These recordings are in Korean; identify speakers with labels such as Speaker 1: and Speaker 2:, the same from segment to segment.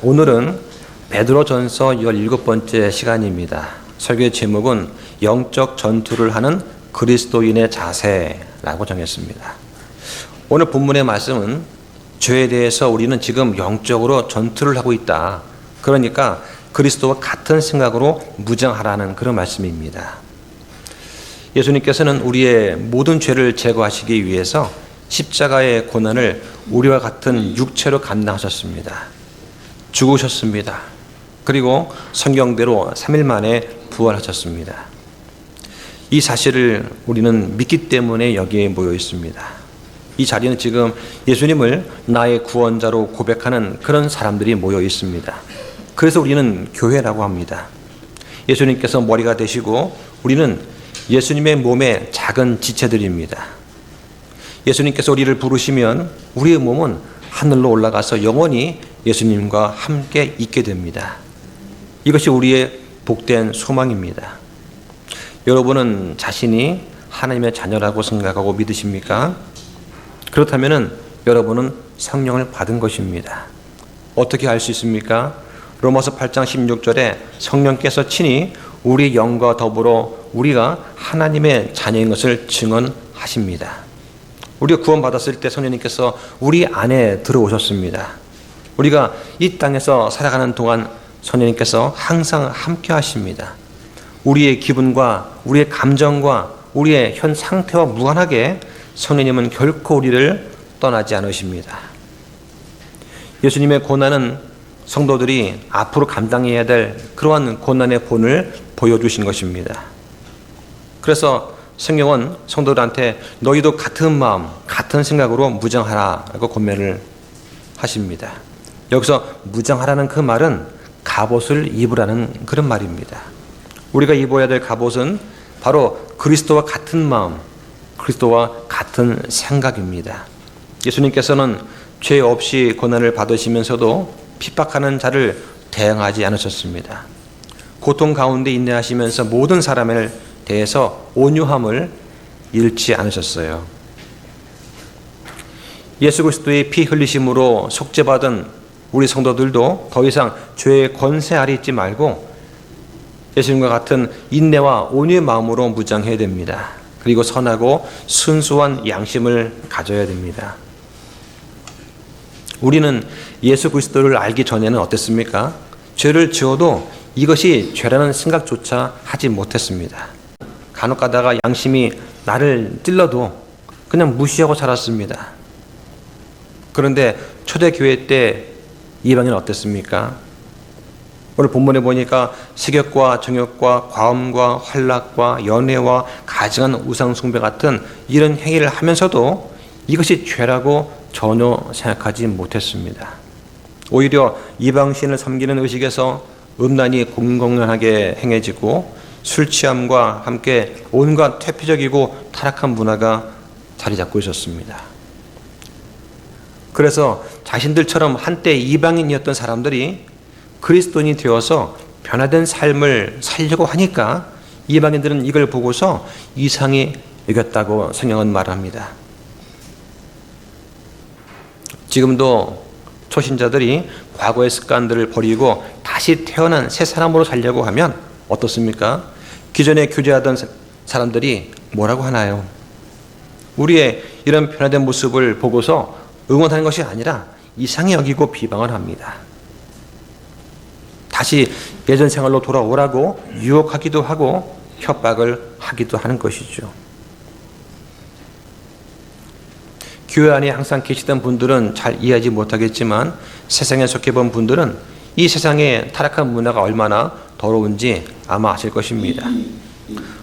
Speaker 1: 오늘은 베드로전서 17번째 시간입니다. 설교의 제목은 영적 전투를 하는 그리스도인의 자세라고 정했습니다. 오늘 본문의 말씀은 죄에 대해서 우리는 지금 영적으로 전투를 하고 있다. 그러니까 그리스도와 같은 생각으로 무장하라는 그런 말씀입니다. 예수님께서는 우리의 모든 죄를 제거하시기 위해서 십자가의 고난을 우리와 같은 육체로 감당하셨습니다. 죽으셨습니다. 그리고 성경대로 3일 만에 부활하셨습니다. 이 사실을 우리는 믿기 때문에 여기에 모여 있습니다. 이 자리는 지금 예수님을 나의 구원자로 고백하는 그런 사람들이 모여 있습니다. 그래서 우리는 교회라고 합니다. 예수님께서 머리가 되시고 우리는 예수님의 몸의 작은 지체들입니다. 예수님께서 우리를 부르시면 우리의 몸은 하늘로 올라가서 영원히 예수님과 함께 있게 됩니다. 이것이 우리의 복된 소망입니다. 여러분은 자신이 하나님의 자녀라고 생각하고 믿으십니까? 그렇다면 여러분은 성령을 받은 것입니다. 어떻게 알 수 있습니까? 로마서 8장 16절에 성령께서 친히 우리 영과 더불어 우리가 하나님의 자녀인 것을 증언하십니다. 우리가 구원받았을 때 성령님께서 우리 안에 들어오셨습니다. 우리가 이 땅에서 살아가는 동안 성령님께서 항상 함께 하십니다. 우리의 기분과 우리의 감정과 우리의 현 상태와 무관하게 성령님은 결코 우리를 떠나지 않으십니다. 예수님의 고난은 성도들이 앞으로 감당해야 될 그러한 고난의 본을 보여주신 것입니다. 그래서 성경은 성도들한테 너희도 같은 마음, 같은 생각으로 무장하라고 권면을 하십니다. 여기서 무장하라는 그 말은 갑옷을 입으라는 그런 말입니다. 우리가 입어야 될 갑옷은 바로 그리스도와 같은 마음, 그리스도와 같은 생각입니다. 예수님께서는 죄 없이 고난을 받으시면서도 핍박하는 자를 대항하지 않으셨습니다. 고통 가운데 인내하시면서 모든 사람을 대해서 온유함을 잃지 않으셨어요. 예수 그리스도의 피 흘리심으로 속죄받은 우리 성도들도 더 이상 죄의 권세 아래 있지 말고 예수님과 같은 인내와 온유의 마음으로 무장해야 됩니다. 그리고 선하고 순수한 양심을 가져야 됩니다. 우리는 예수 그리스도를 알기 전에는 어땠습니까? 죄를 지어도 이것이 죄라는 생각조차 하지 못했습니다. 간혹 가다가 양심이 나를 찔러도 그냥 무시하고 살았습니다. 그런데 초대교회 때 이방인은 어땠습니까? 오늘 본문에 보니까 식욕과 정욕과 과음과 환락과 연애와 가증한 우상숭배 같은 이런 행위를 하면서도 이것이 죄라고 전혀 생각하지 못했습니다. 오히려 이방신을 섬기는 의식에서 음란이 공공연하게 행해지고 술 취함과 함께 온갖 퇴폐적이고 타락한 문화가 자리 잡고 있었습니다. 그래서 자신들처럼 한때 이방인이었던 사람들이 그리스도인이 되어서 변화된 삶을 살려고 하니까 이방인들은 이걸 보고서 이상히 여겼다고 성경은 말합니다. 지금도 초신자들이 과거의 습관들을 버리고 다시 태어난 새 사람으로 살려고 하면 어떻습니까? 기존에 교제하던 사람들이 뭐라고 하나요? 우리의 이런 변화된 모습을 보고서 응원하는 것이 아니라 이상히 여기고 비방을 합니다. 다시 예전 생활로 돌아오라고 유혹하기도 하고 협박을 하기도 하는 것이죠. 교회 안에 항상 계시던 분들은 잘 이해하지 못하겠지만 세상에 속해본 분들은 이 세상의 타락한 문화가 얼마나 더러운지 아마 아실 것입니다.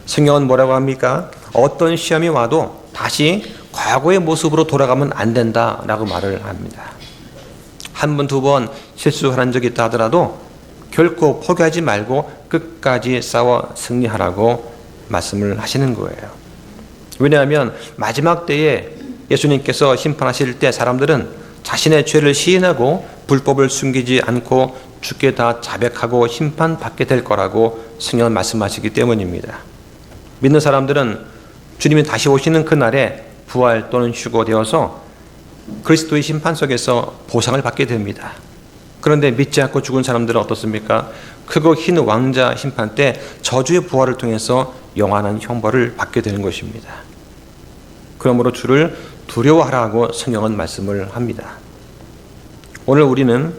Speaker 1: 성경은 뭐라고 합니까? 어떤 시험이 와도 다시 과거의 모습으로 돌아가면 안 된다라고 말을 합니다. 한 번, 두 번 실수하는 적이 있다 하더라도 결코 포기하지 말고 끝까지 싸워 승리하라고 말씀을 하시는 거예요. 왜냐하면 마지막 때에 예수님께서 심판하실 때 사람들은 자신의 죄를 시인하고 불법을 숨기지 않고 죽게 다 자백하고 심판받게 될 거라고 성경은 말씀하시기 때문입니다. 믿는 사람들은 주님이 다시 오시는 그날에 부활 또는 휴거되어서 그리스도의 심판 속에서 보상을 받게 됩니다. 그런데 믿지 않고 죽은 사람들은 어떻습니까? 크고 흰 왕자 심판 때 저주의 부활을 통해서 영원한 형벌을 받게 되는 것입니다. 그러므로 주를 두려워하라고 성경은 말씀을 합니다. 오늘 우리는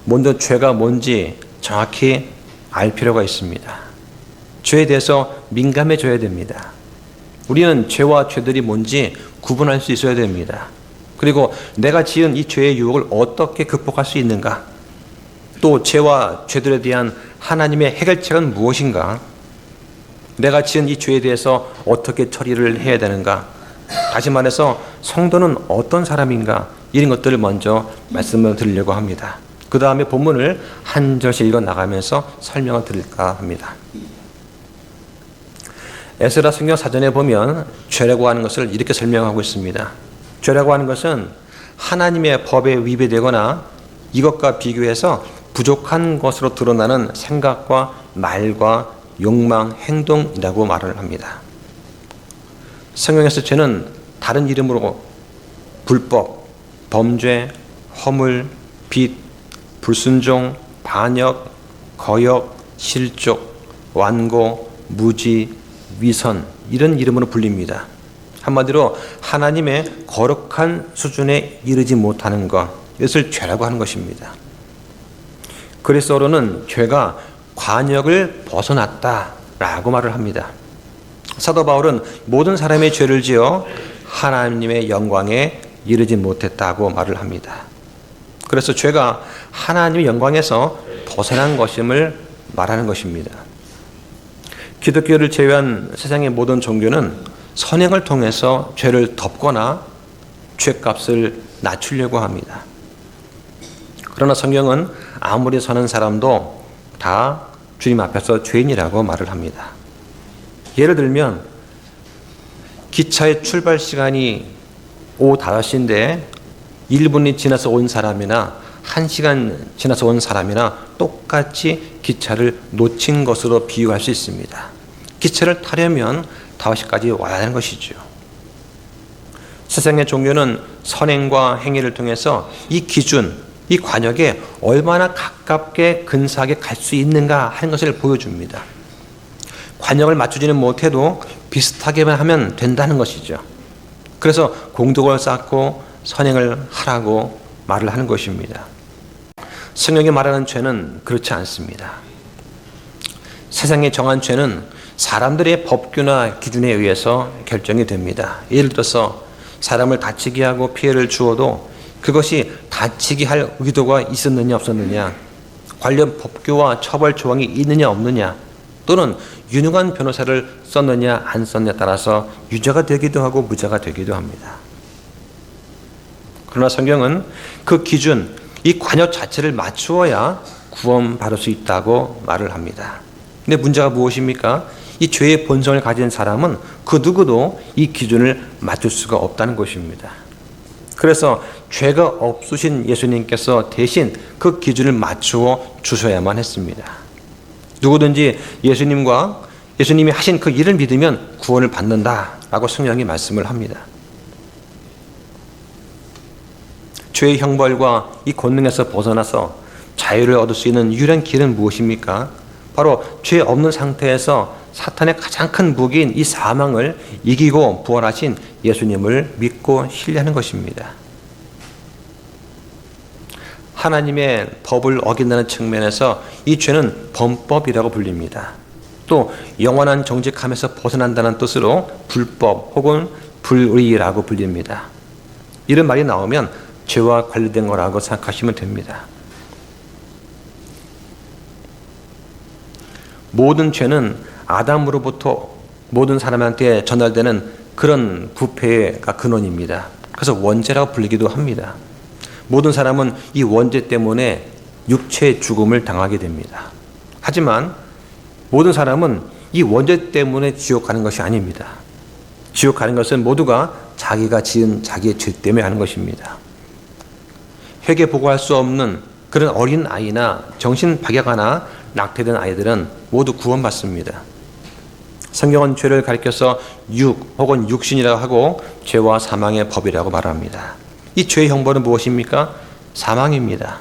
Speaker 1: 먼저 죄가 뭔지 정확히 알 필요가 있습니다. 죄에 대해서 민감해져야 됩니다. 우리는 죄와 죄들이 뭔지 구분할 수 있어야 됩니다. 그리고 내가 지은 이 죄의 유혹을 어떻게 극복할 수 있는가? 또 죄와 죄들에 대한 하나님의 해결책은 무엇인가? 내가 지은 이 죄에 대해서 어떻게 처리를 해야 되는가? 다시 말해서 성도는 어떤 사람인가? 이런 것들을 먼저 말씀을 드리려고 합니다. 그 다음에 본문을 한 절씩 읽어 나가면서 설명을 드릴까 합니다. 에스라 성경 사전에 보면 죄라고 하는 것을 이렇게 설명하고 있습니다. 죄라고 하는 것은 하나님의 법에 위배되거나 이것과 비교해서 부족한 것으로 드러나는 생각과 말과 욕망, 행동이라고 말을 합니다. 성경에서 죄는 다른 이름으로 불법, 범죄, 허물, 빚, 불순종, 반역, 거역, 실족, 완고, 무지, 위선 이런 이름으로 불립니다. 한마디로 하나님의 거룩한 수준에 이르지 못하는 것, 이것을 죄라고 하는 것입니다. 그리스도로는 죄가 관역을 벗어났다라고 말을 합니다. 사도 바울은 모든 사람의 죄를 지어 하나님의 영광에 이르지 못했다고 말을 합니다. 그래서 죄가 하나님의 영광에서 벗어난 것임을 말하는 것입니다. 기독교를 제외한 세상의 모든 종교는 선행을 통해서 죄를 덮거나 죄값을 낮추려고 합니다. 그러나 성경은 아무리 선한 사람도 다 주님 앞에서 죄인이라고 말을 합니다. 예를 들면 기차의 출발 시간이 오후 5시인데 1분이 지나서 온 사람이나 1시간 지나서 온 사람이나 똑같이 기차를 놓친 것으로 비유할 수 있습니다. 기차를 타려면 5시까지 와야 하는 것이죠. 세상의 종교는 선행과 행위를 통해서 이 기준, 이 관역에 얼마나 가깝게 근사하게 갈 수 있는가 하는 것을 보여줍니다. 관역을 맞추지는 못해도 비슷하게만 하면 된다는 것이죠. 그래서 공덕을 쌓고 선행을 하라고 말을 하는 것입니다. 성경이 말하는 죄는 그렇지 않습니다. 세상에 정한 죄는 사람들의 법규나 기준에 의해서 결정이 됩니다. 예를 들어서 사람을 다치게 하고 피해를 주어도 그것이 다치게 할 의도가 있었느냐 없었느냐, 관련 법규와 처벌 조항이 있느냐 없느냐, 또는 유능한 변호사를 썼느냐 안 썼느냐에 따라서 유죄가 되기도 하고 무죄가 되기도 합니다. 그러나 성경은 그 기준, 이 관역 자체를 맞추어야 구원받을 수 있다고 말을 합니다. 근데 문제가 무엇입니까? 이 죄의 본성을 가진 사람은 그 누구도 이 기준을 맞출 수가 없다는 것입니다. 그래서 죄가 없으신 예수님께서 대신 그 기준을 맞추어 주셔야만 했습니다. 누구든지 예수님이 하신 그 일을 믿으면 구원을 받는다라고 성경이 말씀을 합니다. 죄의 형벌과 이 권능에서 벗어나서 자유를 얻을 수 있는 유일한 길은 무엇입니까? 바로 죄 없는 상태에서 사탄의 가장 큰 무기인 이 사망을 이기고 부활하신 예수님을 믿고 신뢰하는 것입니다. 하나님의 법을 어긴다는 측면에서 이 죄는 범법이라고 불립니다. 또 영원한 정직함에서 벗어난다는 뜻으로 불법 혹은 불의라고 불립니다. 이런 말이 나오면 죄와 관련된 거라고 생각하시면 됩니다. 모든 죄는 아담으로부터 모든 사람한테 전달되는 그런 부패가 근원입니다. 그래서 원죄라고 불리기도 합니다. 모든 사람은 이 원죄 때문에 육체의 죽음을 당하게 됩니다. 하지만 모든 사람은 이 원죄 때문에 지옥 가는 것이 아닙니다. 지옥 가는 것은 모두가 자기가 지은 자기의 죄 때문에 하는 것입니다. 회개 보고할 수 없는 그런 어린 아이나 정신 박약하나 낙태된 아이들은 모두 구원받습니다. 성경은 죄를 가리켜서 육 혹은 육신이라고 하고 죄와 사망의 법이라고 말합니다. 이 죄의 형벌은 무엇입니까? 사망입니다.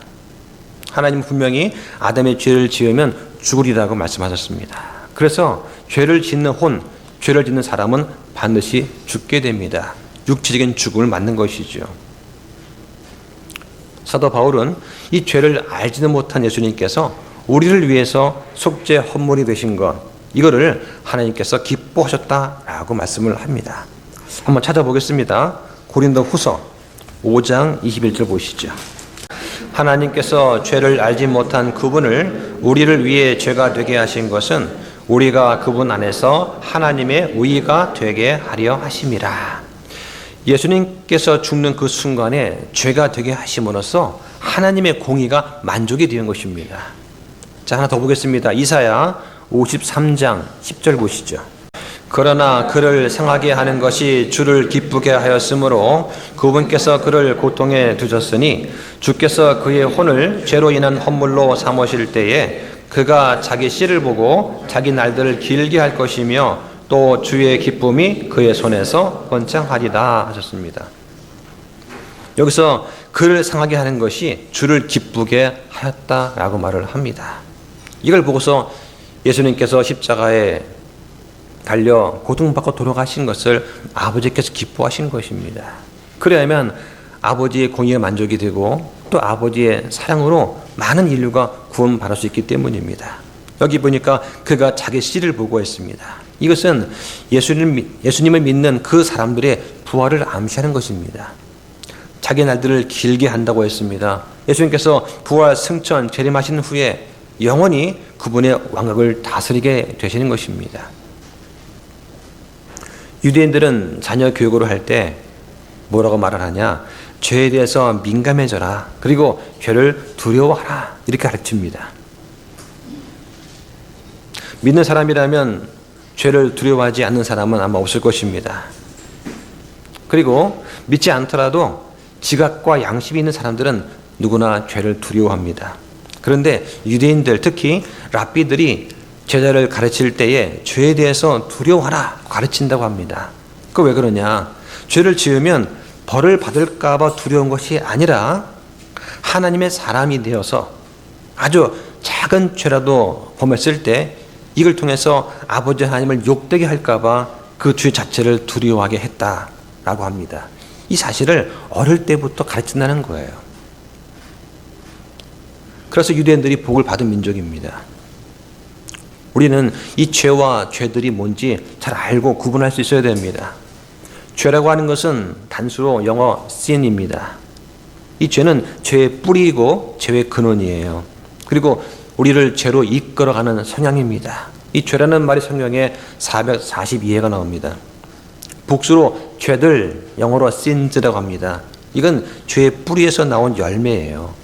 Speaker 1: 하나님은 분명히 아담의 죄를 지으면 죽으리라고 말씀하셨습니다. 그래서 죄를 짓는 죄를 짓는 사람은 반드시 죽게 됩니다. 육체적인 죽음을 맞는 것이죠. 사도 바울은 이 죄를 알지도 못한 예수님께서 우리를 위해서 속죄 헌물이 되신 것, 이거를 하나님께서 기뻐하셨다라고 말씀을 합니다. 한번 찾아보겠습니다. 고린도 후서 5장 21절 보시죠. 하나님께서 죄를 알지 못한 그분을 우리를 위해 죄가 되게 하신 것은 우리가 그분 안에서 하나님의 의가 되게 하려 하심이라. 예수님께서 죽는 그 순간에 죄가 되게 하심으로써 하나님의 공의가 만족이 되는 것입니다. 자, 하나 더 보겠습니다. 이사야 53장 10절 보시죠. 그러나 그를 상하게 하는 것이 주를 기쁘게 하였으므로 그분께서 그를 고통에 두셨으니 주께서 그의 혼을 죄로 인한 헌물로 삼으실 때에 그가 자기 씨를 보고 자기 날들을 길게 할 것이며 또 주의 기쁨이 그의 손에서 번창하리다 하셨습니다. 여기서 그를 상하게 하는 것이 주를 기쁘게 하였다라고 말을 합니다. 이걸 보고서 예수님께서 십자가에 달려 고통받고 돌아가신 것을 아버지께서 기뻐하신 것입니다. 그래야만 아버지의 공의에 만족이 되고 또 아버지의 사랑으로 많은 인류가 구원받을 수 있기 때문입니다. 여기 보니까 그가 자기 씨를 보고 했습니다. 이것은 예수님을 믿는 그 사람들의 부활을 암시하는 것입니다. 자기 날들을 길게 한다고 했습니다. 예수님께서 부활, 승천, 재림하신 후에 영원히 그분의 왕국을 다스리게 되시는 것입니다. 유대인들은 자녀 교육을 할 때 뭐라고 말을 하냐? 죄에 대해서 민감해져라. 그리고 죄를 두려워하라. 이렇게 가르칩니다. 믿는 사람이라면 죄를 두려워하지 않는 사람은 아마 없을 것입니다. 그리고 믿지 않더라도 지각과 양심이 있는 사람들은 누구나 죄를 두려워합니다. 그런데 유대인들, 특히 랍비들이 제자를 가르칠 때에 죄에 대해서 두려워하라 가르친다고 합니다. 그 왜 그러냐? 죄를 지으면 벌을 받을까 봐 두려운 것이 아니라 하나님의 사람이 되어서 아주 작은 죄라도 범했을 때 이걸 통해서 아버지 하나님을 욕되게 할까 봐 그 죄 자체를 두려워하게 했다라고 합니다. 이 사실을 어릴 때부터 가르친다는 거예요. 그래서 유대인들이 복을 받은 민족입니다. 우리는 이 죄와 죄들이 뭔지 잘 알고 구분할 수 있어야 됩니다. 죄라고 하는 것은 단수로 영어 sin입니다. 이 죄는 죄의 뿌리이고 죄의 근원이에요. 그리고 우리를 죄로 이끌어가는 성향입니다. 이 죄라는 말이 성경에 442회가 나옵니다. 복수로 죄들, 영어로 sins라고 합니다. 이건 죄의 뿌리에서 나온 열매예요.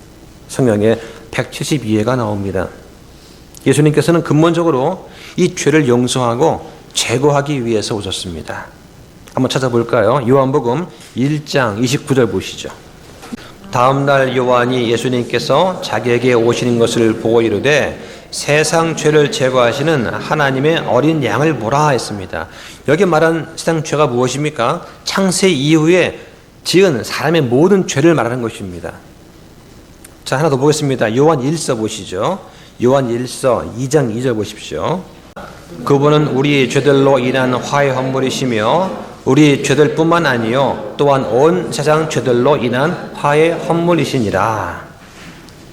Speaker 1: 성경에 172회가 나옵니다. 예수님께서는 근본적으로 이 죄를 용서하고 제거하기 위해서 오셨습니다. 한번 찾아볼까요? 요한복음 1장 29절 보시죠. 다음 날 요한이 예수님께서 자기에게 오시는 것을 보고 이르되 세상 죄를 제거하시는 하나님의 어린 양을 보라 했습니다. 여기 말한 세상 죄가 무엇입니까? 창세 이후에 지은 사람의 모든 죄를 말하는 것입니다. 자, 하나 더 보겠습니다. 요한 1서 보시죠. 요한 1서 2장 2절 보십시오. 그분은 우리 죄들로 인한 화해 헌물이시며 우리 죄들뿐만 아니요 또한 온 세상 죄들로 인한 화해 헌물이시니라.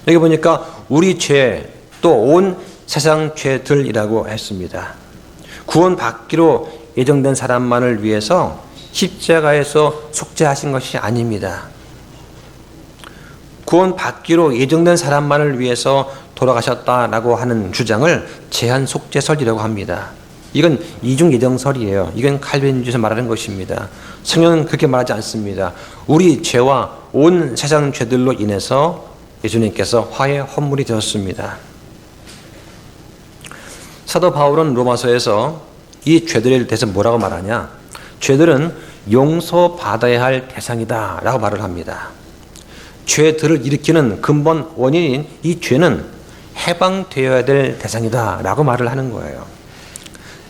Speaker 1: 여기 보니까 우리 죄 또 온 세상 죄들이라고 했습니다. 구원받기로 예정된 사람만을 위해서 십자가에서 속죄하신 것이 아닙니다. 구원받기로 예정된 사람만을 위해서 돌아가셨다라고 하는 주장을 제한 속죄설이라고 합니다. 이건 이중 예정설이에요. 이건 칼빈주에서 말하는 것입니다. 성경은 그렇게 말하지 않습니다. 우리 죄와 온 세상 죄들로 인해서 예수님께서 화해 헌물이 되었습니다. 사도 바울은 로마서에서 이 죄들에 대해서 뭐라고 말하냐? 죄들은 용서받아야 할 대상이다 라고 말을 합니다. 죄들을 일으키는 근본 원인인 이 죄는 해방되어야 될 대상이다 라고 말을 하는 거예요.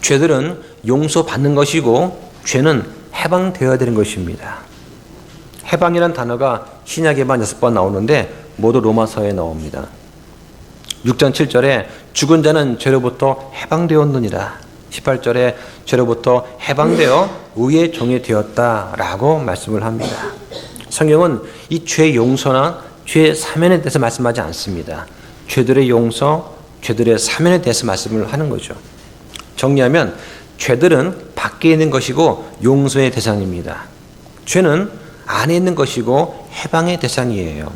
Speaker 1: 죄들은 용서받는 것이고 죄는 해방되어야 되는 것입니다. 해방이라는 단어가 신약에만 6번 나오는데 모두 로마서에 나옵니다. 6장 7절에 죽은 자는 죄로부터 해방되었느니라. 18절에 죄로부터 해방되어 의의 종이 되었다라고 말씀을 합니다. 성경은 이 죄 용서나 죄 사면에 대해서 말씀하지 않습니다. 죄들의 용서, 죄들의 사면에 대해서 말씀을 하는 거죠. 정리하면 죄들은 밖에 있는 것이고 용서의 대상입니다. 죄는 안에 있는 것이고 해방의 대상이에요.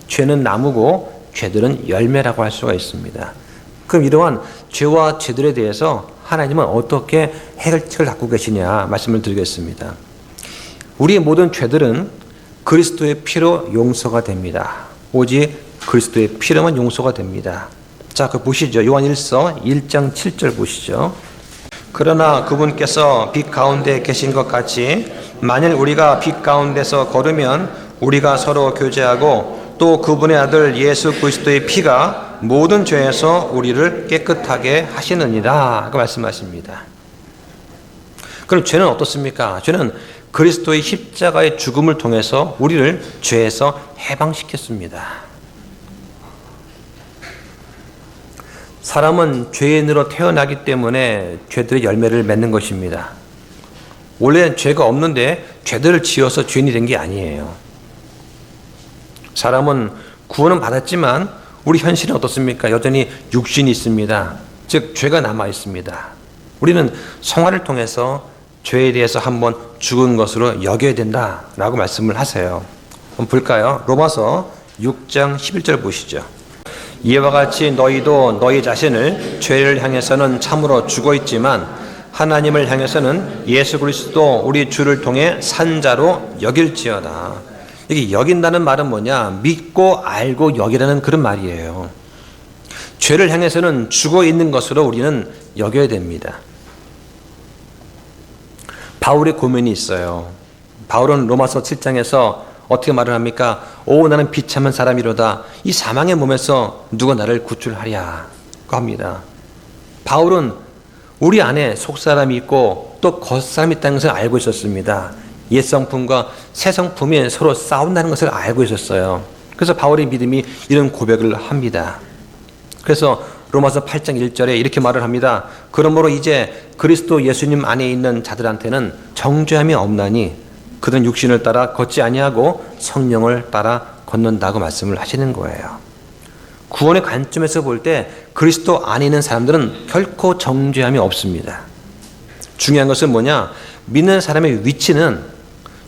Speaker 1: 죄는 나무고 죄들은 열매라고 할 수가 있습니다. 그럼 이러한 죄와 죄들에 대해서 하나님은 어떻게 해결책을 갖고 계시냐 말씀을 드리겠습니다. 우리의 모든 죄들은 그리스도의 피로 용서가 됩니다. 오직 그리스도의 피로만 용서가 됩니다. 자, 그 보시죠. 요한일서 1장 7절 보시죠. 그러나 그분께서 빛 가운데 계신 것 같이 만일 우리가 빛 가운데서 걸으면 우리가 서로 교제하고 또 그분의 아들 예수 그리스도의 피가 모든 죄에서 우리를 깨끗하게 하시느니라 그 말씀하십니다. 그럼 죄는 어떻습니까? 죄는 그리스도의 십자가의 죽음을 통해서 우리를 죄에서 해방시켰습니다. 사람은 죄인으로 태어나기 때문에 죄들의 열매를 맺는 것입니다. 원래 죄가 없는데 죄들을 지어서 죄인이 된 게 아니에요. 사람은 구원은 받았지만 우리 현실은 어떻습니까? 여전히 육신이 있습니다. 즉 죄가 남아 있습니다. 우리는 성화를 통해서 죄에 대해서 한번 죽은 것으로 여겨야 된다라고 말씀을 하세요. 한번 볼까요? 로마서 6장 11절 보시죠. 이와 같이 너희도 너희 자신을 죄를 향해서는 참으로 죽어 있지만 하나님을 향해서는 예수 그리스도 우리 주를 통해 산자로 여길지어다. 여기 여긴다는 말은 뭐냐? 믿고 알고 여기라는 그런 말이에요. 죄를 향해서는 죽어 있는 것으로 우리는 여겨야 됩니다. 바울의 고민이 있어요. 바울은 로마서 7장에서 어떻게 말을 합니까? 오, 나는 비참한 사람이로다. 이 사망의 몸에서 누가 나를 구출하랴 고 합니다. 바울은 우리 안에 속사람이 있고 또 겉사람이 있다는 것을 알고 있었습니다. 옛 성품과 새 성품이 서로 싸운다는 것을 알고 있었어요. 그래서 바울의 믿음이 이런 고백을 합니다. 그래서 로마서 8장 1절에 이렇게 말을 합니다. 그러므로 이제 그리스도 예수님 안에 있는 자들한테는 정죄함이 없나니 그들은 육신을 따라 걷지 아니하고 성령을 따라 걷는다고 말씀을 하시는 거예요. 구원의 관점에서 볼 때 그리스도 안에 있는 사람들은 결코 정죄함이 없습니다. 중요한 것은 뭐냐? 믿는 사람의 위치는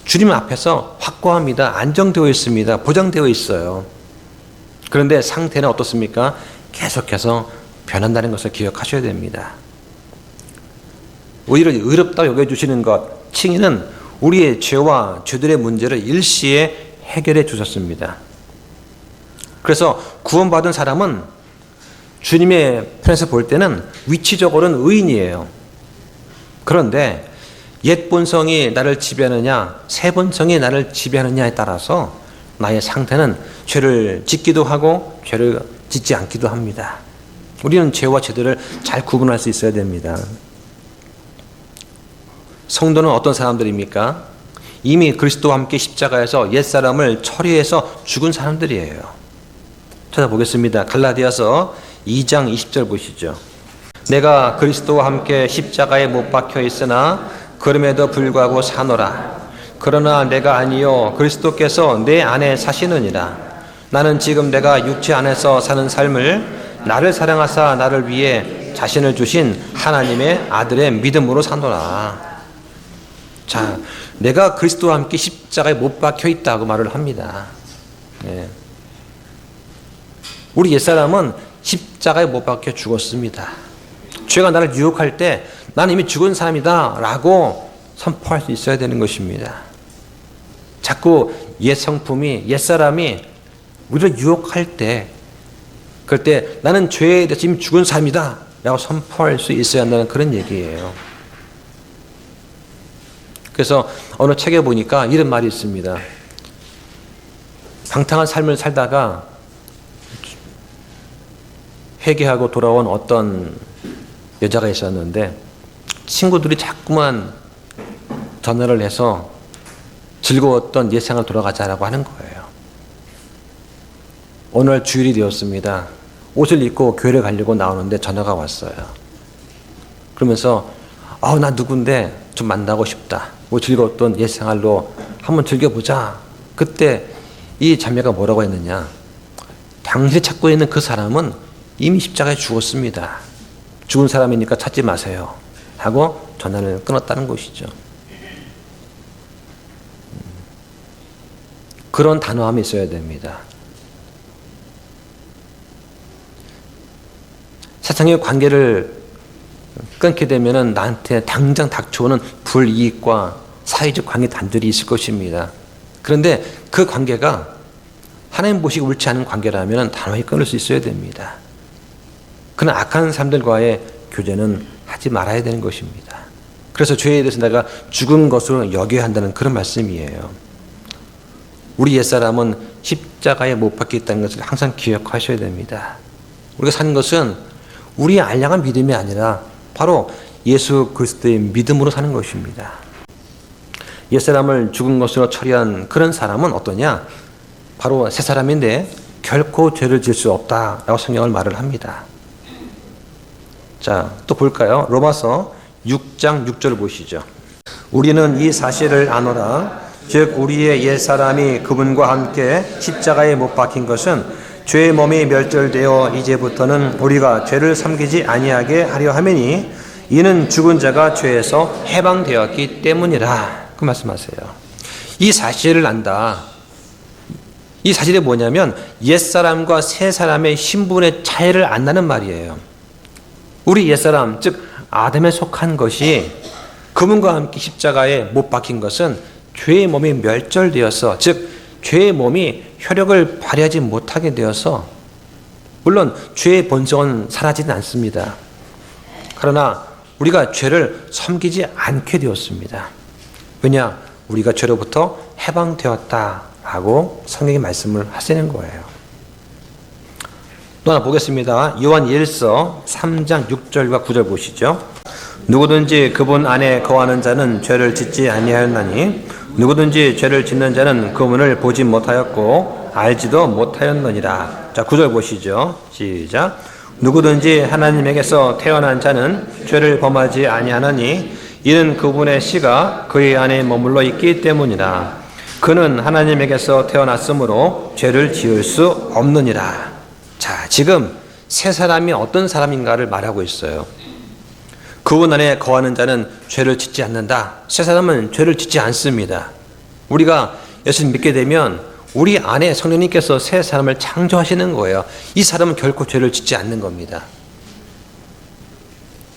Speaker 1: 주님 앞에서 확고합니다. 안정되어 있습니다. 보장되어 있어요. 그런데 상태는 어떻습니까? 계속해서 변한다는 것을 기억하셔야 됩니다. 우리를 의롭다고 여겨주시는 것, 칭의는 우리의 죄와 죄들의 문제를 일시에 해결해 주셨습니다. 그래서 구원받은 사람은 주님의 편에서 볼 때는 위치적으로는 의인이에요. 그런데 옛 본성이 나를 지배하느냐, 새 본성이 나를 지배하느냐에 따라서 나의 상태는 죄를 짓기도 하고 죄를 짓지 않기도 합니다. 우리는 죄와 죄들을 잘 구분할 수 있어야 됩니다. 성도는 어떤 사람들입니까? 이미 그리스도와 함께 십자가에서 옛사람을 처리해서 죽은 사람들이에요. 찾아보겠습니다. 갈라디아서 2장 20절 보시죠. 내가 그리스도와 함께 십자가에 못 박혀 있으나 그럼에도 불구하고 사노라. 그러나 내가 아니요 그리스도께서 내 안에 사시느니라. 나는 지금 내가 육체 안에서 사는 삶을 나를 사랑하사 나를 위해 자신을 주신 하나님의 아들의 믿음으로 사노라. 자, 내가 그리스도와 함께 십자가에 못 박혀 있다고 말을 합니다. 네. 우리 옛사람은 십자가에 못 박혀 죽었습니다. 죄가 나를 유혹할 때 나는 이미 죽은 사람이다 라고 선포할 수 있어야 되는 것입니다. 자꾸 옛 성품이, 옛사람이 우리를 유혹할 때 그럴 때 나는 죄에 대해서 이미 죽은 사람이다 라고 선포할 수 있어야 한다는 그런 얘기예요. 그래서 어느 책에 보니까 이런 말이 있습니다. 방탕한 삶을 살다가 회개하고 돌아온 어떤 여자가 있었는데 친구들이 자꾸만 전화를 해서 즐거웠던 옛 생활 돌아가자라고 하는 거예요. 오늘 주일이 되었습니다. 옷을 입고 교회를 가려고 나오는데 전화가 왔어요. 그러면서 나 누군데 좀 만나고 싶다. 즐거웠던 옛 생활로 한번 즐겨보자. 그때 이 자매가 뭐라고 했느냐. 당신이 찾고 있는 그 사람은 이미 십자가에 죽었습니다. 죽은 사람이니까 찾지 마세요. 하고 전화를 끊었다는 것이죠. 그런 단호함이 있어야 됩니다. 세상의 관계를 끊게 되면 나한테 당장 닥쳐오는 불이익과 사회적 관계 단절이 있을 것입니다. 그런데 그 관계가 하나님 보시기 옳지 않은 관계라면 단호히 끊을 수 있어야 됩니다. 그런 악한 사람들과의 교제는 하지 말아야 되는 것입니다. 그래서 죄에 대해서 내가 죽은 것으로 여겨야 한다는 그런 말씀이에요. 우리 옛사람은 십자가에 못 박혀 있다는 것을 항상 기억하셔야 됩니다. 우리가 사는 것은 우리의 알량한 믿음이 아니라 바로 예수 그리스도의 믿음으로 사는 것입니다. 옛사람을 죽은 것으로 처리한 그런 사람은 어떠냐? 바로 새 사람인데 결코 죄를 지을 수 없다라고 성경을 말을 합니다. 자, 또 볼까요? 로마서 6장 6절 보시죠. 우리는 이 사실을 아노라. 즉 우리의 옛사람이 그분과 함께 십자가에 못 박힌 것은 죄의 몸이 멸절되어 이제부터는 우리가 죄를 섬기지 아니하게 하려 함이니 이는 죽은 자가 죄에서 해방되었기 때문이라. 그 말씀하세요. 이 사실을 안다. 이 사실이 뭐냐면 옛사람과 새사람의 신분의 차이를 안다는 말이에요. 우리 옛사람, 즉 아담에 속한 것이 그분과 함께 십자가에 못 박힌 것은 죄의 몸이 멸절되어서, 즉 죄의 몸이 효력을 발휘하지 못하게 되어서, 물론 죄의 본성은 사라지는 않습니다. 그러나 우리가 죄를 섬기지 않게 되었습니다. 왜냐? 우리가 죄로부터 해방되었다라고 성경이 말씀을 하시는 거예요. 또 하나 보겠습니다. 요한 1서 3장 6절과 9절 보시죠. 누구든지 그분 안에 거하는 자는 죄를 짓지 아니하였나니 누구든지 죄를 짓는 자는 그분을 보지 못하였고 알지도 못하였느니라. 자, 9절 보시죠. 시작. 누구든지 하나님에게서 태어난 자는 죄를 범하지 아니하나니 이는 그분의 씨가 그의 안에 머물러 있기 때문이라. 그는 하나님에게서 태어났으므로 죄를 지을 수 없느니라. 자, 지금 새 사람이 어떤 사람인가를 말하고 있어요. 그분 안에 거하는 자는 죄를 짓지 않는다. 새 사람은 죄를 짓지 않습니다. 우리가 예수님 믿게 되면 우리 안에 성령님께서 새 사람을 창조하시는 거예요. 이 사람은 결코 죄를 짓지 않는 겁니다.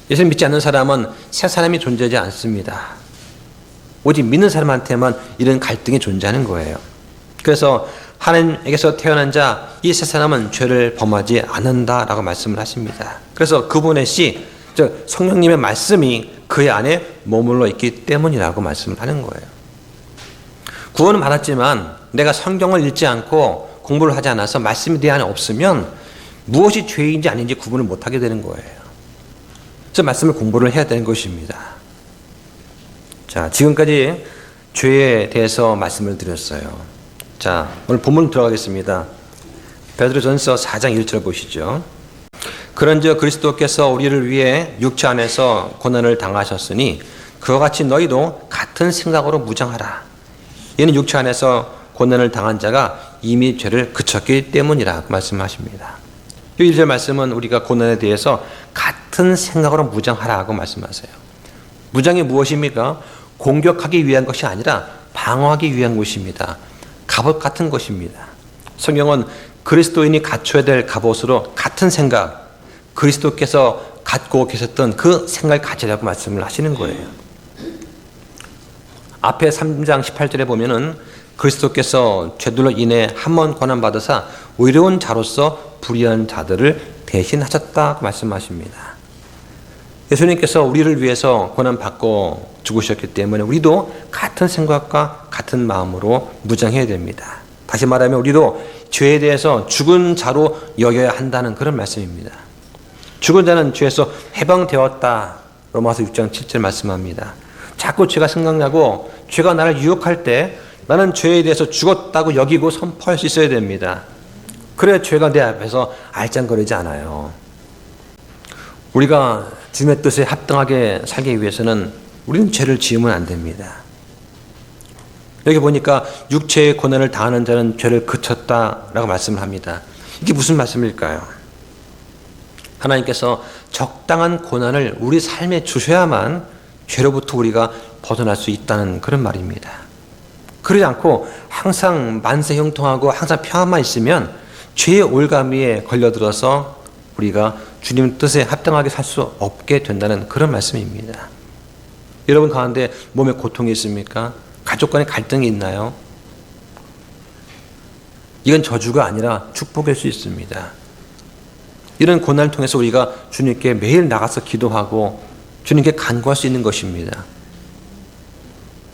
Speaker 1: 예수님 믿지 않는 사람은 새 사람이 존재하지 않습니다. 오직 믿는 사람한테만 이런 갈등이 존재하는 거예요. 그래서 하나님에게서 태어난 자, 이 새 사람은 죄를 범하지 않는다라고 말씀을 하십니다. 그래서 그분의 씨, 즉 성령님의 말씀이 그의 안에 머물러 있기 때문이라고 말씀을 하는 거예요. 구원은 받았지만 내가 성경을 읽지 않고 공부를 하지 않아서 말씀이 내 안에 없으면 무엇이 죄인지 아닌지 구분을 못하게 되는 거예요. 그래서 말씀을 공부를 해야 되는 것입니다. 자, 지금까지 죄에 대해서 말씀을 드렸어요. 자, 오늘 본문 들어가겠습니다. 베드로전서 4장 1절 보시죠. 그런즉 그리스도께서 우리를 위해 육체 안에서 고난을 당하셨으니 그와 같이 너희도 같은 생각으로 무장하라. 이는 육체 안에서 고난을 당한 자가 이미 죄를 그쳤기 때문이라 말씀하십니다. 이 1절 말씀은 우리가 고난에 대해서 같은 생각으로 무장하라고 말씀하세요. 무장이 무엇입니까? 공격하기 위한 것이 아니라 방어하기 위한 것입니다. 갑옷 같은 것입니다. 성경은 그리스도인이 갖춰야 될 갑옷으로 같은 생각, 그리스도께서 갖고 계셨던 그 생각을 가지라고 말씀을 하시는 거예요. 앞에 3장 18절에 보면은 그리스도께서 죄들로 인해 한 번 고난받으사 의로운 자로서 불의한 자들을 대신하셨다고 말씀하십니다. 예수님께서 우리를 위해서 고난받고 죽으셨기 때문에 우리도 같은 생각과 같은 마음으로 무장해야 됩니다. 다시 말하면 우리도 죄에 대해서 죽은 자로 여겨야 한다는 그런 말씀입니다. 죽은 자는 죄에서 해방되었다. 로마서 6장 7절 말씀합니다. 자꾸 죄가 생각나고 죄가 나를 유혹할 때 나는 죄에 대해서 죽었다고 여기고 선포할 수 있어야 됩니다. 그래야 죄가 내 앞에서 알짱거리지 않아요. 우리가 주님의 뜻에 합당하게 살기 위해서는 우리는 죄를 지으면 안 됩니다. 여기 보니까 육체의 고난을 당하는 자는 죄를 그쳤다라고 말씀을 합니다. 이게 무슨 말씀일까요? 하나님께서 적당한 고난을 우리 삶에 주셔야만 죄로부터 우리가 벗어날 수 있다는 그런 말입니다. 그러지 않고 항상 만세 형통하고 항상 평안만 있으면 죄의 올가미에 걸려들어서 우리가 주님 뜻에 합당하게 살 수 없게 된다는 그런 말씀입니다. 여러분 가운데 몸에 고통이 있습니까? 가족 간의 갈등이 있나요? 이건 저주가 아니라 축복일 수 있습니다. 이런 고난을 통해서 우리가 주님께 매일 나가서 기도하고 주님께 간구할 수 있는 것입니다.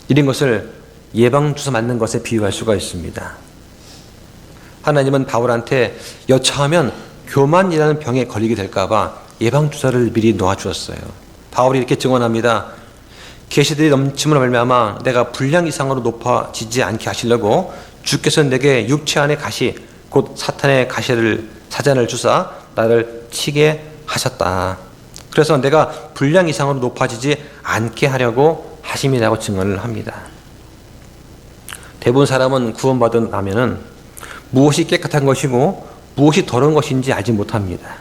Speaker 1: 이런 것을 예방주사 맞는 것에 비유할 수가 있습니다. 하나님은 바울한테 여차하면 교만이라는 병에 걸리게 될까봐 예방주사를 미리 놓아주었어요. 바울이 이렇게 증언합니다. 계시들이 넘침으로 말미암아 내가 분량 이상으로 높아지지 않게 하시려고 주께서 내게 육체 안의 가시 곧 사탄의 가시를 사잔을 주사 나를 치게 하셨다. 그래서 내가 분량 이상으로 높아지지 않게 하려고 하심이라고 증언을 합니다. 대부분 사람은 구원받은 나면은 무엇이 깨끗한 것이고 무엇이 더러운 것인지 알지 못합니다.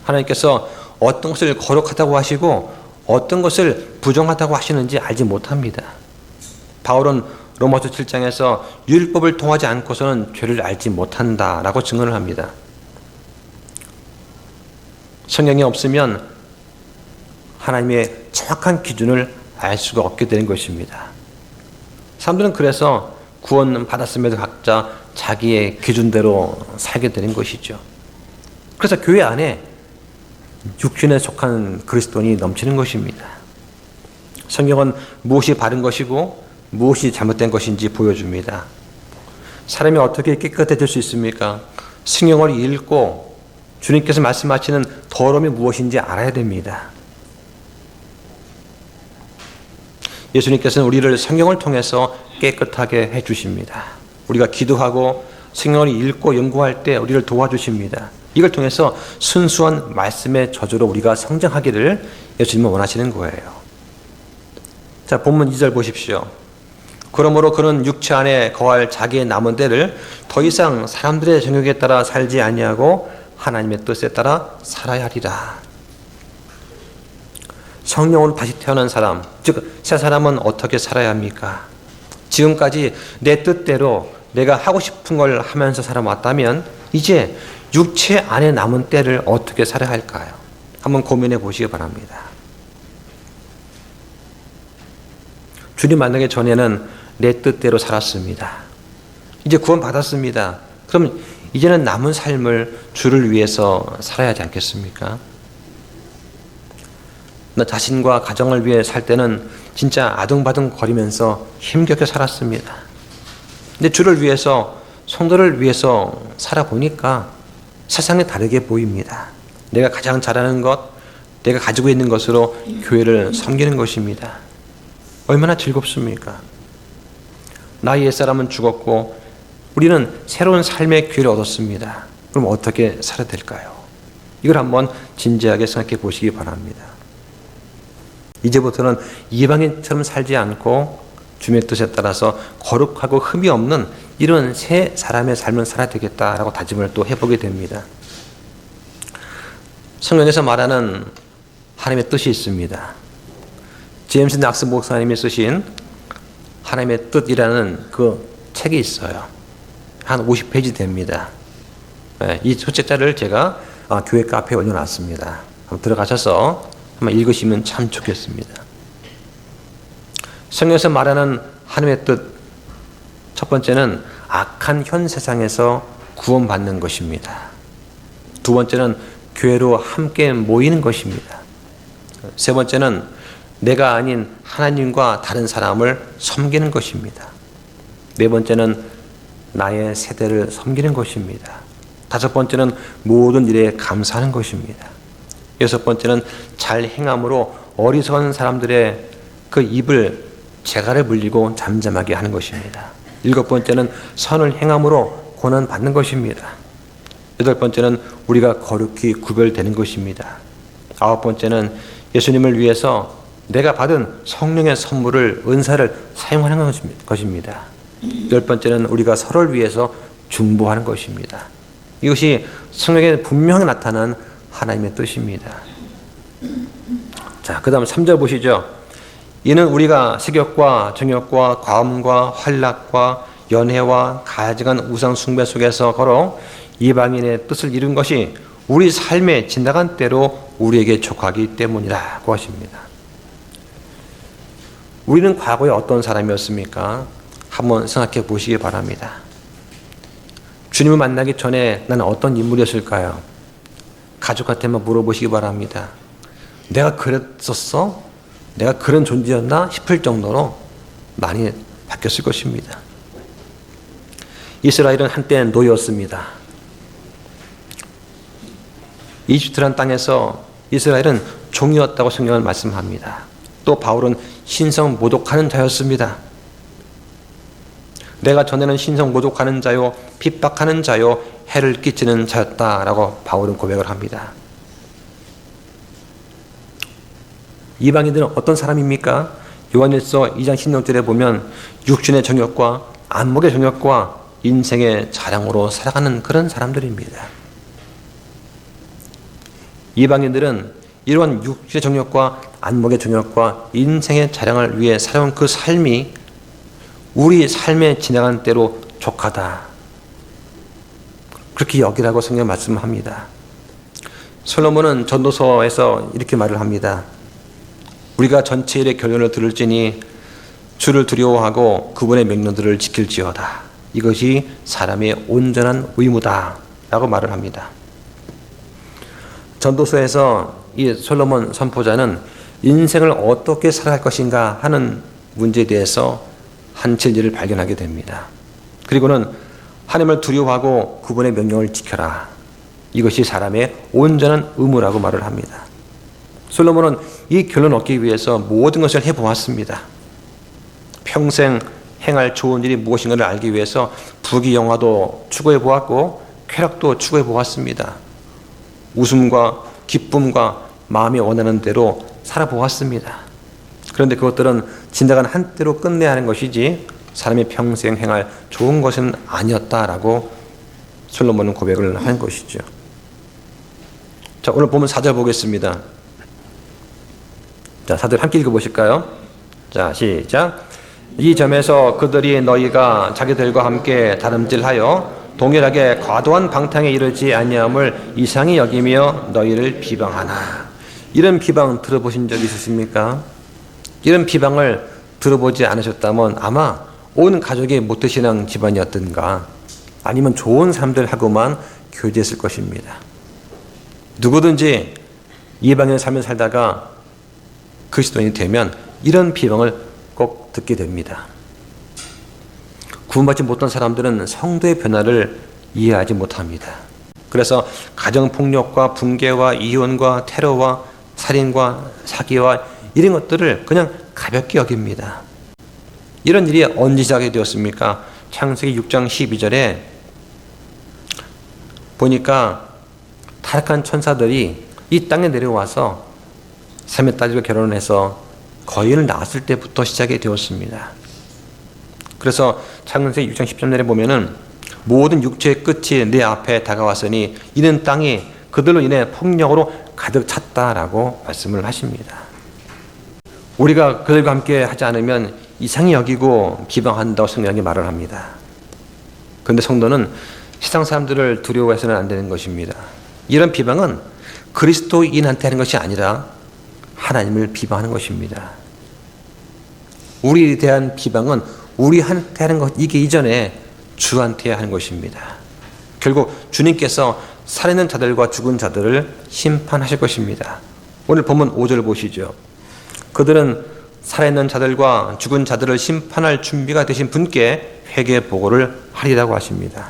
Speaker 1: 하나님께서 어떤 것을 거룩하다고 하시고 어떤 것을 부정하다고 하시는지 알지 못합니다. 바울은 로마서 7장에서 율법을 통하지 않고서는 죄를 알지 못한다라고 증언을 합니다. 성경이 없으면 하나님의 정확한 기준을 알 수가 없게 되는 것입니다. 사람들은 그래서 구원 받았음에도 각자 자기의 기준대로 살게 되는 것이죠. 그래서 교회 안에 육신에 속한 그리스도인이 넘치는 것입니다. 성경은 무엇이 바른 것이고 무엇이 잘못된 것인지 보여줍니다. 사람이 어떻게 깨끗해질 수 있습니까? 성경을 읽고 주님께서 말씀하시는 더러움이 무엇인지 알아야 됩니다. 예수님께서는 우리를 성경을 통해서 깨끗하게 해주십니다. 우리가 기도하고 성경을 읽고 연구할 때 우리를 도와주십니다. 이걸 통해서 순수한 말씀의 저주로 우리가 성장하기를 예수님은 원하시는 거예요. 자, 본문 2절 보십시오. 그러므로 그는 육체 안에 거할 자기의 남은 때를 더 이상 사람들의 정욕에 따라 살지 아니하고 하나님의 뜻에 따라 살아야 하리라. 성령으로 다시 태어난 사람, 즉 새 사람은 어떻게 살아야 합니까? 지금까지 내 뜻대로 내가 하고 싶은 걸 하면서 살아왔다면 이제 육체 안에 남은 때를 어떻게 살아야 할까요? 한번 고민해 보시기 바랍니다. 주님 만나기 전에는 내 뜻대로 살았습니다. 이제 구원 받았습니다. 그럼 이제는 남은 삶을 주를 위해서 살아야 하지 않겠습니까? 나 자신과 가정을 위해 살 때는 진짜 아둥바둥 거리면서 힘겹게 살았습니다. 근데 주를 위해서, 성도를 위해서 살아보니까 세상이 다르게 보입니다. 내가 가장 잘하는 것, 내가 가지고 있는 것으로 교회를 섬기는 것입니다. 얼마나 즐겁습니까? 나의 옛사람은 죽었고 우리는 새로운 삶의 기회를 얻었습니다. 그럼 어떻게 살아야 될까요? 이걸 한번 진지하게 생각해 보시기 바랍니다. 이제부터는 이방인처럼 살지 않고 주님의 뜻에 따라서 거룩하고 흠이 없는 이런 새 사람의 삶을 살아야 되겠다라고 다짐을 또 해보게 됩니다. 성경에서 말하는 하나님의 뜻이 있습니다. 제임스 낙스 목사님이 쓰신 하나님의 뜻이라는 그 책이 있어요. 한 50페이지 됩니다. 이 소책자를 제가 교회 카페에 올려놨습니다. 한번 들어가셔서 한번 읽으시면 참 좋겠습니다. 성경에서 말하는 하나님의 뜻, 첫 번째는 악한 현 세상에서 구원받는 것입니다. 두 번째는 교회로 함께 모이는 것입니다. 세 번째는 내가 아닌 하나님과 다른 사람을 섬기는 것입니다. 네 번째는 나의 세대를 섬기는 것입니다. 다섯 번째는 모든 일에 감사하는 것입니다. 여섯 번째는 잘 행함으로 어리석은 사람들의 그 입을 재갈을 물리고 잠잠하게 하는 것입니다. 일곱 번째는 선을 행함으로 고난 받는 것입니다. 8번째는 우리가 거룩히 구별되는 것입니다. 9번째는 예수님을 위해서 내가 받은 성령의 선물을, 은사를 사용하는 것입니다. 10번째는 우리가 서로를 위해서 중보하는 것입니다. 이것이 성경에 분명히 나타난 하나님의 뜻입니다. 자, 그 다음 3절 보시죠. 이는 우리가 세격과 정욕과 과음과 환락과 연회와 가증한 우상 숭배 속에서 걸어 이방인의 뜻을 이룬 것이 우리 삶에 지나간 때로 우리에게 족하기 때문이라고 하십니다. 우리는 과거에 어떤 사람이었습니까? 한번 생각해 보시기 바랍니다. 주님을 만나기 전에 나는 어떤 인물이었을까요? 가족한테만 물어보시기 바랍니다. 내가 그랬었어? 내가 그런 존재였나 싶을 정도로 많이 바뀌었을 것입니다. 이스라엘은 한때는 노예였습니다. 이집트라는 땅에서 이스라엘은 종이었다고 성경은 말씀합니다. 또 바울은 신성 모독하는 자였습니다. 내가 전에는 신성 모독하는 자요, 핍박하는 자요, 해를 끼치는 자였다라고 바울은 고백을 합니다. 이방인들은 어떤 사람입니까? 요한일서 2장 16절에 보면 육신의 정욕과 안목의 정욕과 인생의 자랑으로 살아가는 그런 사람들입니다. 이방인들은 이러한 육신의 정욕과 안목의 정욕과 인생의 자랑을 위해 살아온 그 삶이 우리 삶에 지나간 때로 족하다. 그렇게 여기라고 성경 말씀합니다. 솔로몬은 전도서에서 이렇게 말을 합니다. 우리가 전체 일의 결론을 들을지니 주를 두려워하고 그분의 명령들을 지킬지어다. 이것이 사람의 온전한 의무다 라고 말을 합니다. 전도서에서 이 솔로몬 선포자는 인생을 어떻게 살아갈 것인가 하는 문제에 대해서 한 진리를 발견하게 됩니다. 그리고는 하나님을 두려워하고 그분의 명령을 지켜라. 이것이 사람의 온전한 의무라고 말을 합니다. 솔로몬은 이 결론을 얻기 위해서 모든 것을 해보았습니다. 평생 행할 좋은 일이 무엇인가를 알기 위해서 부귀영화도 추구해보았고 쾌락도 추구해보았습니다. 웃음과 기쁨과 마음이 원하는 대로 살아보았습니다. 그런데 그것들은 지나간 한때로 끝내야 하는 것이지 사람이 평생 행할 좋은 것은 아니었다라고 솔로몬은 고백을 한 것이죠. 자, 오늘 보면 4절 보겠습니다. 자, 4절 함께 읽어보실까요? 자, 시작. 이 점에서 그들이 너희가 자기들과 함께 다름질하여 동일하게 과도한 방탕에 이르지 아니함을 이상히 여기며 너희를 비방하나. 이런 비방 들어보신 적 있으십니까? 이런 비방을 들어보지 않으셨다면 아마 온 가족이 모태신앙 집안이었던가 아니면 좋은 사람들하고만 교제했을 것입니다. 누구든지 이방인의 삶을 살다가 그리스도인이 되면 이런 비방을 꼭 듣게 됩니다. 구원받지 못한 사람들은 성도의 변화를 이해하지 못합니다. 그래서 가정폭력과 붕괴와 이혼과 테러와 살인과 사기와 이런 것들을 그냥 가볍게 여깁니다. 이런 일이 언제 시작이 되었습니까? 창세기 6장 12절에 보니까 타락한 천사들이 이 땅에 내려와서 셈의 딸과 결혼해서 거인을 낳았을 때부터 시작이 되었습니다. 그래서 창세기 6장 13절에 보면은 모든 육체의 끝이 내 앞에 다가왔으니 이는 땅이 그들로 인해 폭력으로 가득 찼다라고 말씀을 하십니다. 우리가 그들과 함께 하지 않으면 이상히 여기고 비방한다고 성경이 말을 합니다. 그런데 성도는 세상 사람들을 두려워해서는 안 되는 것입니다. 이런 비방은 그리스도인한테 하는 것이 아니라 하나님을 비방하는 것입니다. 우리에 대한 비방은 우리한테 하는 것 이게 이전에 주한테 하는 것입니다. 결국 주님께서 살아있는 자들과 죽은 자들을 심판하실 것입니다. 오늘 본문 5절 보시죠. 그들은 살아있는 자들과 죽은 자들을 심판할 준비가 되신 분께 회개 보고를 하리라고 하십니다.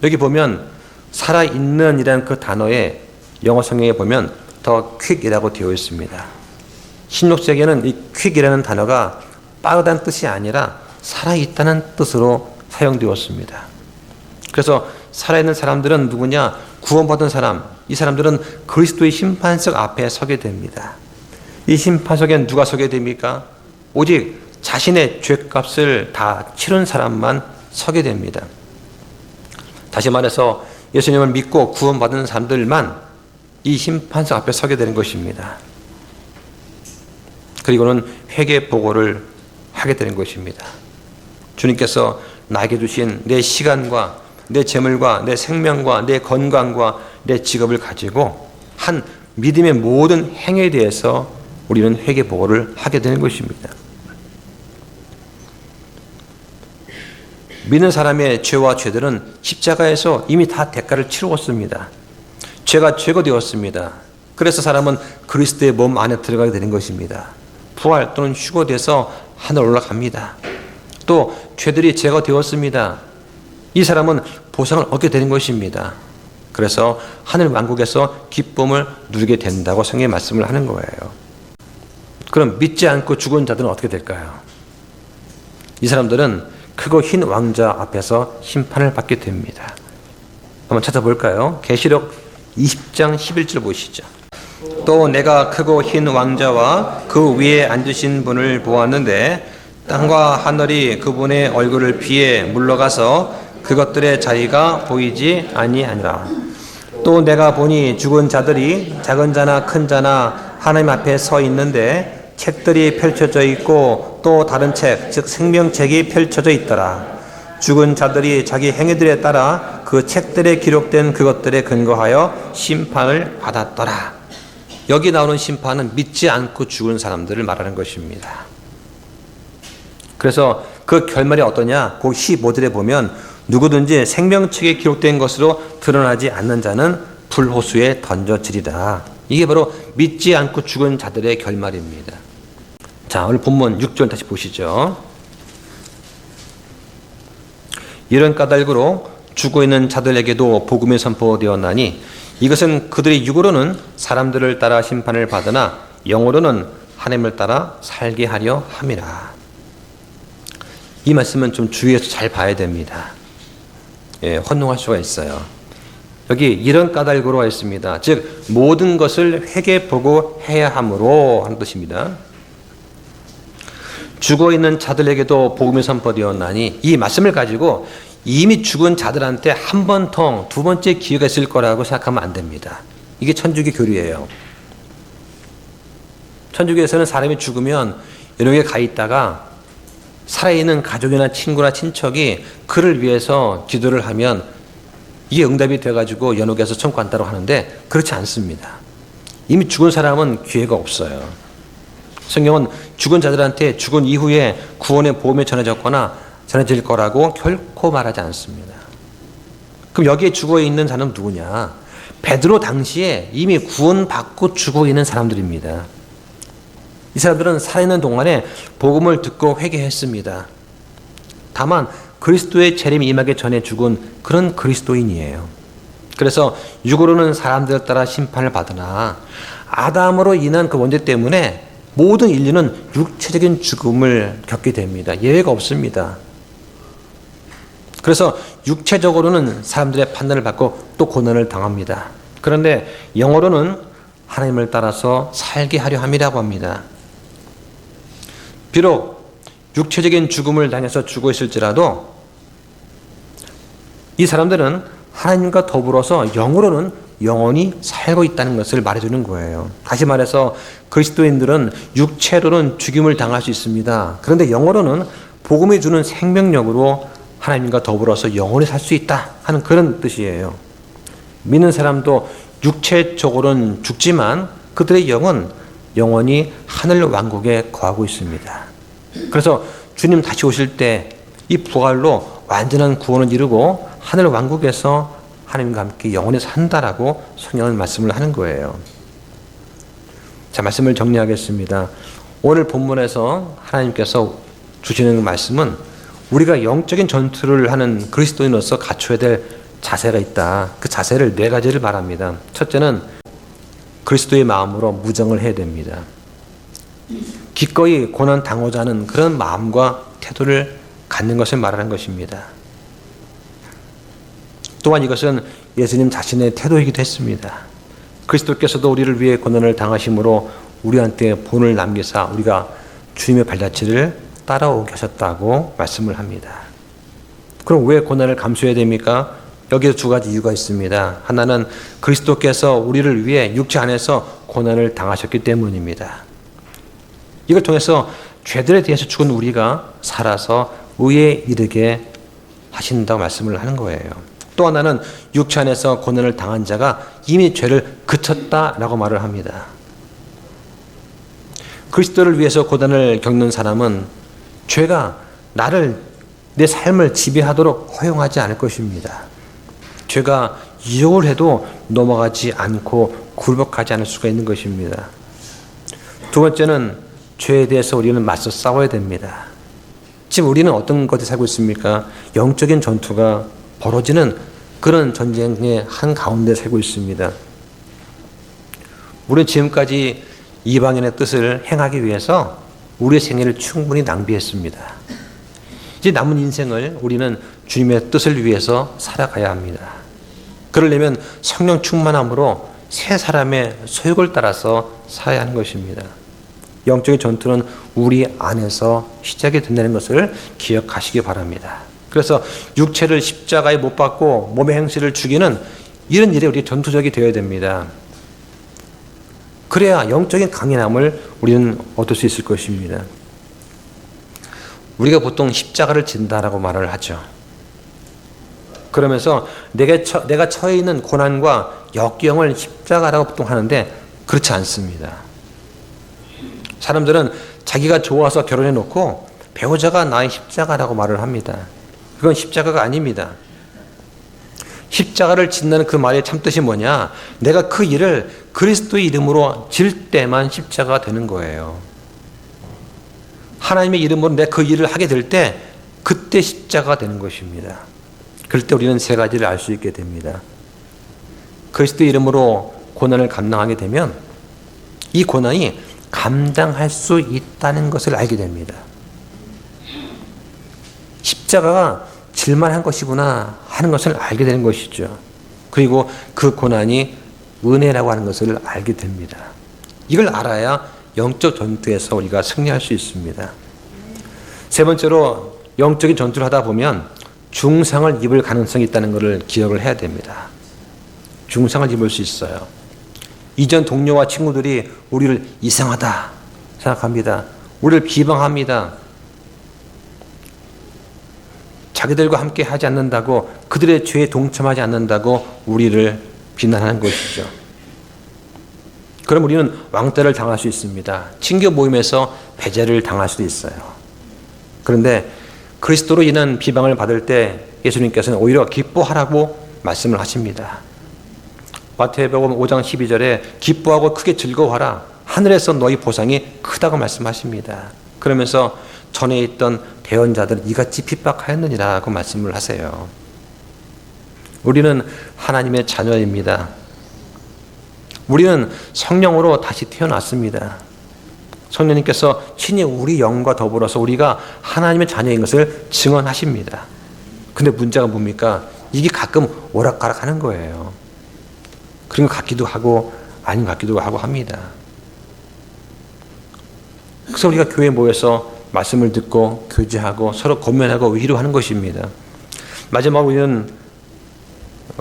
Speaker 1: 여기 보면 살아있는 이라는 그 단어에 영어 성경에 보면 더 quick이라고 되어 있습니다. 신약시대에는 이 quick이라는 단어가 빠르다는 뜻이 아니라 살아있다는 뜻으로 사용되었습니다. 그래서 살아있는 사람들은 누구냐? 구원받은 사람. 이 사람들은 그리스도의 심판석 앞에 서게 됩니다. 이 심판석엔 누가 서게 됩니까? 오직 자신의 죄값을 다 치른 사람만 서게 됩니다. 다시 말해서 예수님을 믿고 구원받은 사람들만 이 심판석 앞에 서게 되는 것입니다. 그리고는 회개 보고를 하게 되는 것입니다. 주님께서 나에게 주신 내 시간과 내 재물과 내 생명과 내 건강과 내 직업을 가지고 한 믿음의 모든 행위에 대해서 우리는 회개 보고를 하게 되는 것입니다. 믿는 사람의 죄와 죄들은 십자가에서 이미 다 대가를 치루었습니다. 죄가 제거되었습니다. 그래서 사람은 그리스도의 몸 안에 들어가게 되는 것입니다. 부활 또는 휴거돼서 하늘 올라갑니다. 또 죄들이 제거되었습니다. 이 사람은 보상을 얻게 되는 것입니다. 그래서 하늘 왕국에서 기쁨을 누리게 된다고 성경의 말씀을 하는 거예요. 그럼 믿지 않고 죽은 자들은 어떻게 될까요? 이 사람들은 크고 흰 왕자 앞에서 심판을 받게 됩니다. 한번 찾아볼까요? 계시록 20장 11절 보시죠. 또 내가 크고 흰 왕자와 그 위에 앉으신 분을 보았는데 땅과 하늘이 그분의 얼굴을 피해 물러가서 그것들의 자리가 보이지 아니하니라. 또 내가 보니 죽은 자들이 작은 자나 큰 자나 하나님 앞에 서 있는데 책들이 펼쳐져 있고 또 다른 책, 즉 생명책이 펼쳐져 있더라. 죽은 자들이 자기 행위들에 따라 그 책들에 기록된 그것들에 근거하여 심판을 받았더라. 여기 나오는 심판은 믿지 않고 죽은 사람들을 말하는 것입니다. 그래서 그 결말이 어떠냐? 그 15절에 보면 누구든지 생명책에 기록된 것으로 드러나지 않는 자는 불호수에 던져지리라. 이게 바로 믿지 않고 죽은 자들의 결말입니다. 자, 오늘 본문 6절 다시 보시죠. 이런 까닭으로 죽어 있는 자들에게도 복음이 선포되었나니 이것은 그들이 육으로는 사람들을 따라 심판을 받으나 영으로는 하나님을 따라 살게 하려 함이라. 이 말씀은 좀 주의해서 잘 봐야 됩니다. 혼동할 수가 있어요. 여기 이런 까닭으로 했습니다. 즉 모든 것을 회개 보고 해야 함으로 하는 뜻입니다. 죽어있는 자들에게도 복음이 선포되었나니 이 말씀을 가지고 이미 죽은 자들한테 한 번 통, 두 번째 기회가 있을 거라고 생각하면 안 됩니다. 이게 천주교 교리예요. 천주교에서는 사람이 죽으면 연옥에 가 있다가 살아있는 가족이나 친구나 친척이 그를 위해서 기도를 하면 이게 응답이 돼가지고 연옥에서 천국 간다고 하는데 그렇지 않습니다. 이미 죽은 사람은 기회가 없어요. 성경은 죽은 자들한테 죽은 이후에 구원의 복음이 전해질 거라고 결코 말하지 않습니다. 그럼 여기에 죽어 있는 사람은 누구냐? 베드로 당시에 이미 구원받고 죽어 있는 사람들입니다. 이 사람들은 살아있는 동안에 복음을 듣고 회개했습니다. 다만 그리스도의 재림이 임하기 전에 죽은 그런 그리스도인이에요. 그래서 육으로는 사람들 따라 심판을 받으나 아담으로 인한 그 원죄 때문에 모든 인류는 육체적인 죽음을 겪게 됩니다. 예외가 없습니다. 그래서 육체적으로는 사람들의 판단을 받고 또 고난을 당합니다. 그런데 영어로는 하나님을 따라서 살게 하려 함이라고 합니다. 비록 육체적인 죽음을 당해서 죽어 있을지라도 이 사람들은 하나님과 더불어서 영으로는 영원히 살고 있다는 것을 말해주는 거예요. 다시 말해서 그리스도인들은 육체로는 죽임을 당할 수 있습니다. 그런데 영어로는 복음이 주는 생명력으로 하나님과 더불어서 영원히 살 수 있다 하는 그런 뜻이에요. 믿는 사람도 육체적으로는 죽지만 그들의 영은 영원히 하늘 왕국에 거하고 있습니다. 그래서 주님 다시 오실 때 이 부활로 완전한 구원을 이루고 하늘 왕국에서 하나님과 함께 영원히 산다라고 성경은 말씀을 하는 거예요. 자, 말씀을 정리하겠습니다. 오늘 본문에서 하나님께서 주시는 말씀은 우리가 영적인 전투를 하는 그리스도인으로서 갖춰야 될 자세가 있다. 그 자세를 네 가지를 말합니다. 첫째는 그리스도의 마음으로 무정을 해야 됩니다. 기꺼이 고난 당하고자 하는 그런 마음과 태도를 갖는 것을 말하는 것입니다. 또한 이것은 예수님 자신의 태도이기도 했습니다. 그리스도께서도 우리를 위해 고난을 당하심으로 우리한테 본을 남기사 우리가 주님의 발자취를 따라오게 하셨다고 말씀을 합니다. 그럼 왜 고난을 감수해야 됩니까? 여기에 두 가지 이유가 있습니다. 하나는 그리스도께서 우리를 위해 육체 안에서 고난을 당하셨기 때문입니다. 이걸 통해서 죄들에 대해서 죽은 우리가 살아서 의에 이르게 하신다고 말씀을 하는 거예요. 또 하나는 육체 안에서 고난을 당한 자가 이미 죄를 그쳤다라고 말을 합니다. 그리스도를 위해서 고난을 겪는 사람은 죄가 내 삶을 지배하도록 허용하지 않을 것입니다. 죄가 유혹을 해도 넘어가지 않고 굴복하지 않을 수가 있는 것입니다. 두 번째는 죄에 대해서 우리는 맞서 싸워야 됩니다. 지금 우리는 어떤 것에 살고 있습니까? 영적인 전투가 벌어지는 그런 전쟁의 한가운데 살고 있습니다. 우리는 지금까지 이방인의 뜻을 행하기 위해서 우리의 생애를 충분히 낭비했습니다. 이제 남은 인생을 우리는 주님의 뜻을 위해서 살아가야 합니다. 그러려면 성령 충만함으로 새 사람의 소욕을 따라서 살아야 하는 것입니다. 영적인 전투는 우리 안에서 시작이 된다는 것을 기억하시기 바랍니다. 그래서 육체를 십자가에 못 박고 몸의 행실을 죽이는 이런 일에 우리 전투적이 되어야 됩니다. 그래야 영적인 강인함을 우리는 얻을 수 있을 것입니다. 우리가 보통 십자가를 진다라고 말을 하죠. 그러면서 내가 처해 있는 고난과 역경을 십자가라고 보통 하는데 그렇지 않습니다. 사람들은 자기가 좋아서 결혼해 놓고 배우자가 나의 십자가라고 말을 합니다. 그건 십자가가 아닙니다. 십자가를 짓는 그 말의 참뜻이 뭐냐? 내가 그 일을 그리스도의 이름으로 질 때만 십자가가 되는 거예요. 하나님의 이름으로 내가 그 일을 하게 될 때 그때 십자가가 되는 것입니다. 그럴 때 우리는 세 가지를 알 수 있게 됩니다. 그리스도의 이름으로 고난을 감당하게 되면 이 고난이 감당할 수 있다는 것을 알게 됩니다. 십자가가 질만한 것이구나 하는 것을 알게 되는 것이죠. 그리고 그 고난이 은혜라고 하는 것을 알게 됩니다. 이걸 알아야 영적 전투에서 우리가 승리할 수 있습니다. 세 번째로 영적인 전투를 하다 보면 중상을 입을 가능성이 있다는 것을 기억을 해야 됩니다. 중상을 입을 수 있어요. 이전 동료와 친구들이 우리를 이상하다 생각합니다. 우리를 비방합니다. 자기들과 함께 하지 않는다고, 그들의 죄에 동참하지 않는다고 우리를 비난하는 것이죠. 그럼 우리는 왕따를 당할 수 있습니다. 친교 모임에서 배제를 당할 수도 있어요. 그런데 그리스도로 인한 비방을 받을 때 예수님께서는 오히려 기뻐하라고 말씀을 하십니다. 마태복음 5장 12절에 기뻐하고 크게 즐거워하라. 하늘에서 너희 보상이 크다고 말씀하십니다. 그러면서 전에 있던 대언자들은 이같이 핍박하였느니라고 말씀을 하세요. 우리는 하나님의 자녀입니다. 우리는 성령으로 다시 태어났습니다. 성령님께서 친히 우리 영과 더불어서 우리가 하나님의 자녀인 것을 증언하십니다. 근데 문제가 뭡니까? 이게 가끔 오락가락하는 거예요. 그런 것 같기도 하고 아닌 것 같기도 하고 합니다. 그래서 우리가 교회에 모여서 말씀을 듣고 교제하고 서로 권면하고 위로하는 것입니다. 마지막으로 우리는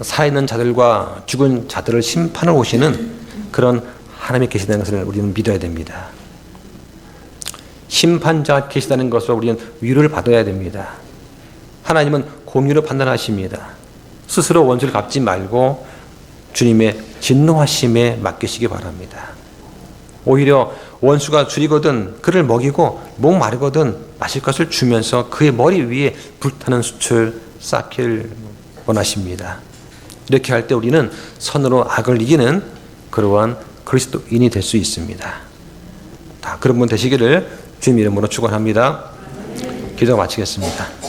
Speaker 1: 살아있는 자들과 죽은 자들을 심판을 오시는 그런 하나님이 계시다는 것을 우리는 믿어야 됩니다. 심판자가 계시다는 것으로 우리는 위로를 받아야 됩니다. 하나님은 공의로 판단하십니다. 스스로 원수를 갚지 말고 주님의 진노하심에 맡기시기 바랍니다. 오히려 원수가 줄이거든 그를 먹이고 목 마르거든 마실 것을 주면서 그의 머리 위에 불타는 숯을 쌓기를 원하십니다. 이렇게 할 때 우리는 선으로 악을 이기는 그러한 그리스도인이 될 수 있습니다. 다 그런 분 되시기를 주님 이름으로 축원합니다. 기도 마치겠습니다.